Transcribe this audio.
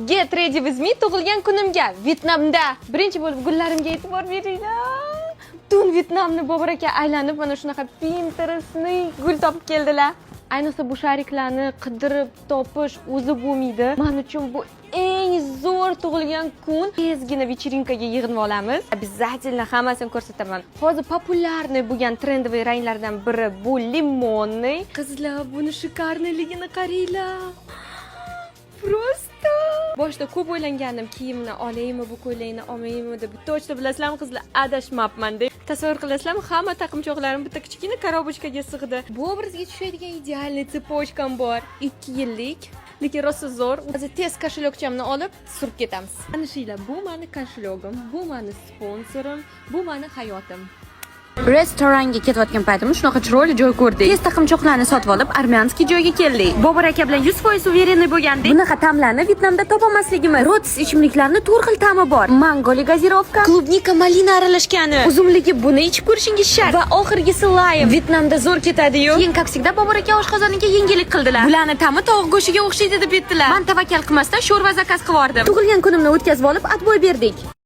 Get ready with me tug'ilgan kunimga Vyetnamda birinchi bo'lib gullarimga e'tibor beringlar. Tun Vyetnamni Bobur aka aylanib mana shunaqa Pinterestni gul topib keldilar. Ayniqsa bu shariklarni qidirib topish o'zi bo'lmaydi. Men uchun bu eng zo'r tug'ilgan kun. Tezgina вечеринкаga yig'inib olamiz. Обязательно hammasini ko'rsataman. Hozir populyarniy bo'lgan trendoviy ranglardan biri bu limonniy. Qizlar, buni shikarniligini qaranglar. Просто boshda ko'p o'ylanganim, kiyimni olaymi, bu ko'ylakni olmaymi deb. Точно bilasizlarmi qizlar, adashmabman deb. Tasavvur qilasizlarmi, hamma taqinchoqlarim bitta kichkina koробочкаga sig'di. Bu obrazga tushadigan idealniy tsepочкам bor. 2 yillik, lekin rosa zo'r. Hozir tez koshelokchamni olib surib ketamiz. Ana shuylar, bu meni koshelogim, bu meni sponsorim, bu meni hayotim. Restoranga ketayotgan paytimiz shunaqa chiroyli joy ko'rdik. Tez taqinchoqlarni sotib olib, armyanskiy joyga keldik. Bobur aka bilan 100% uverenniy bo'lgandik. Bunaqa ta'mlarni Vyetnamda topolmasligimiz. Rotis ichimliklarni 4 xil ta'mi bor. Mangoli gazirovka, klubnika, malina aralashgani. Uzumligi buni ichib ko'rishingiz shart. Va oxirgisi lime. Vyetnamda zo'r ketadi-yu. Keyin kaksikda Bobur aka oshqozoniga yengillik qildilar. Bularni ta'mi tovuq go'shtiga o'xshaydi deb aytdilar. Men tavakkal qilmasdan sho'rva zakaz qilib yubordim. Tug'ilgan kunimni o'tkazib olib, atboy berdik.